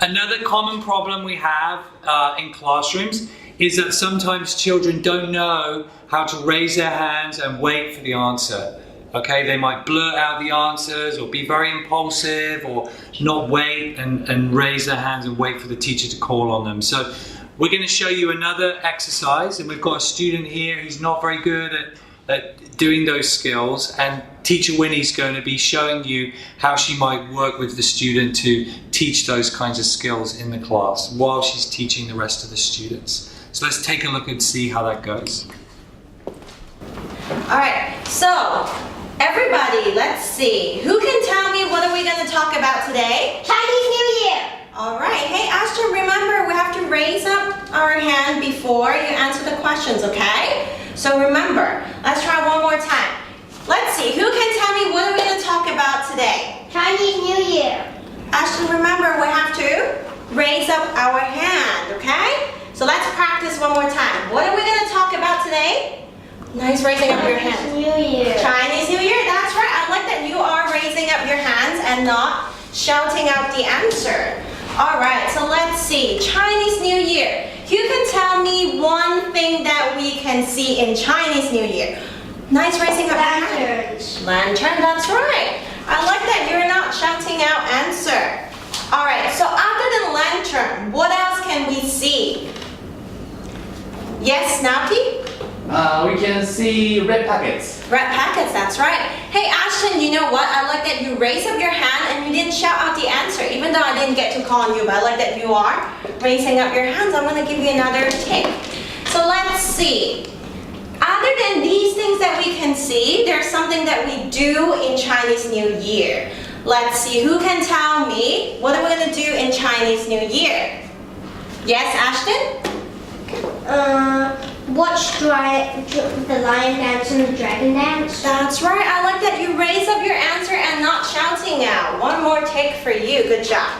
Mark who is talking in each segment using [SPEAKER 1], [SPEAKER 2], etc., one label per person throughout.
[SPEAKER 1] Another common problem we have in classrooms is that sometimes children don't know how to raise their hands and wait for the answer. Okay, they might blurt out the answers or be very impulsive or not wait and raise their hands and wait for the teacher to call on them. So we're going to show you another exercise, and we've got a student here who's not very good at doing those skills, and teacher Winnie's going to be showing you how she might work with the student to teach those kinds of skills in the class while she's teaching the rest of the students. So let's take a look and see how that goes.
[SPEAKER 2] Alright, so everybody, let's see. Who can tell me what are we going to talk about today?
[SPEAKER 3] Chinese New Year!
[SPEAKER 2] Alright, hey Ashton, remember we have to raise up our hand before you answer the questions, okay? So remember, let's try one more time. Let's see, who can tell me what are we going to talk about today?
[SPEAKER 3] Chinese New Year!
[SPEAKER 2] Ashton, remember we have to raise up our hand, okay? So let's practice one more time. What are we going to talk about today? Nice raising up your hands.
[SPEAKER 3] Chinese New Year.
[SPEAKER 2] Chinese New Year, that's right. I like that you are raising up your hands and not shouting out the answer. Alright, so let's see. Chinese New Year. You can tell me one thing that we can see in Chinese New Year. Nice raising up your hands.
[SPEAKER 3] Lanterns.
[SPEAKER 2] Lantern, that's right. I like that you're not shouting out answer. Alright, so other than lantern, what else can we see? Yes, Naoki?
[SPEAKER 4] We can see red packets.
[SPEAKER 2] Red packets, that's right. Hey Ashton, you know what? I like that you raised up your hand and you didn't shout out the answer, even though I didn't get to call on you, but I like that you are raising up your hands. I'm going to give you another tick. So let's see. Other than these things that we can see, there's something that we do in Chinese New Year. Let's see, who can tell me what are we going to do in Chinese New Year? Yes, Ashton?
[SPEAKER 3] Watch the lion dance and the dragon dance.
[SPEAKER 2] That's right. I like that you raise up your answer and not shouting out. One more take for you. Good job.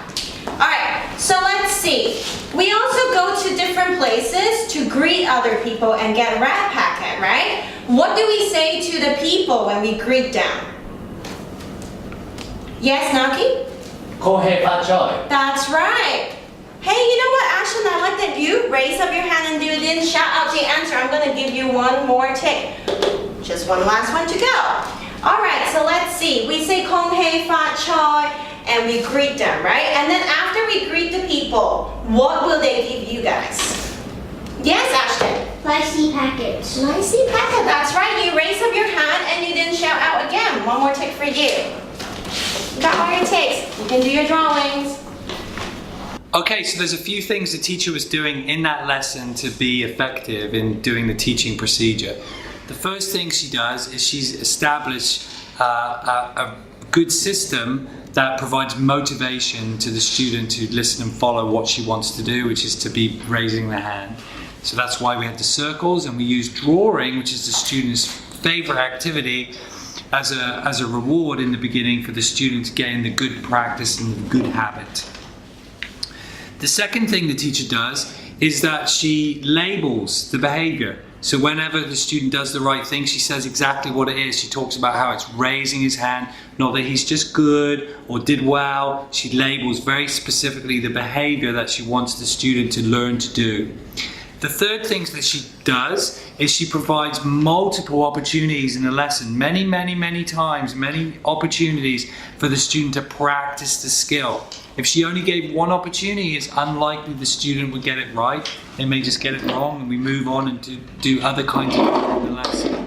[SPEAKER 2] Alright, so let's see. We also go to different places to greet other people and get red packet, right? What do we say to the people when we greet them? Yes, Naki?
[SPEAKER 4] Kohei Fachoi.
[SPEAKER 2] That's right. Hey, you know what, Ashton? I like that you raised up your hand and you didn't shout out the answer. I'm going to give you one more tick. Just one last one to go. Alright, so let's see. We say Kong Hei Fa Choi and we greet them, right? And then after we greet the people, what will they give you guys? Yes, Ashton?
[SPEAKER 3] Nicey packets.
[SPEAKER 2] Nicey packet, that's right. You raised up your hand and you didn't shout out again. One more tick for you. Got all your ticks. You can do your drawings.
[SPEAKER 1] Okay, so there's a few things the teacher was doing in that lesson to be effective in doing the teaching procedure. The first thing she does is she's established a good system that provides motivation to the student to listen and follow what she wants to do, which is to be raising their hand. So that's why we have the circles, and we use drawing, which is the student's favorite activity, as a reward in the beginning for the student to gain the good practice and the good habit. The second thing the teacher does is that she labels the behavior. So whenever the student does the right thing, she says exactly what it is. She talks about how it's raising his hand, not that he's just good or did well. She labels very specifically the behavior that she wants the student to learn to do. The third thing that she does is she provides multiple opportunities in the lesson, many times, many opportunities for the student to practice the skill. If she only gave one opportunity, it's unlikely the student would get it right. They may just get it wrong and we move on and do other kinds of things in the lesson.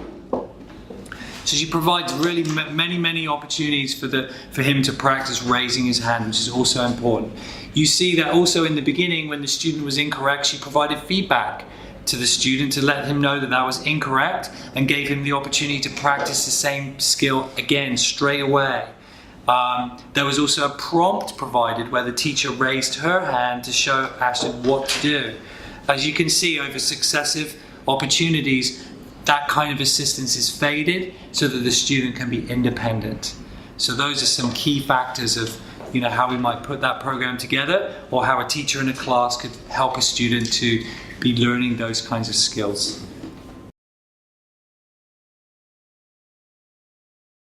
[SPEAKER 1] So she provides really many opportunities for him to practice raising his hand, which is also important. You see that also in the beginning when the student was incorrect, she provided feedback to the student to let him know that that was incorrect and gave him the opportunity to practice the same skill again straight away. There was also a prompt provided where the teacher raised her hand to show Ashton what to do. As you can see, over successive opportunities, that kind of assistance is faded so that the student can be independent. So those are some key factors of how we might put that program together, or how a teacher in a class could help a student to be learning those kinds of skills.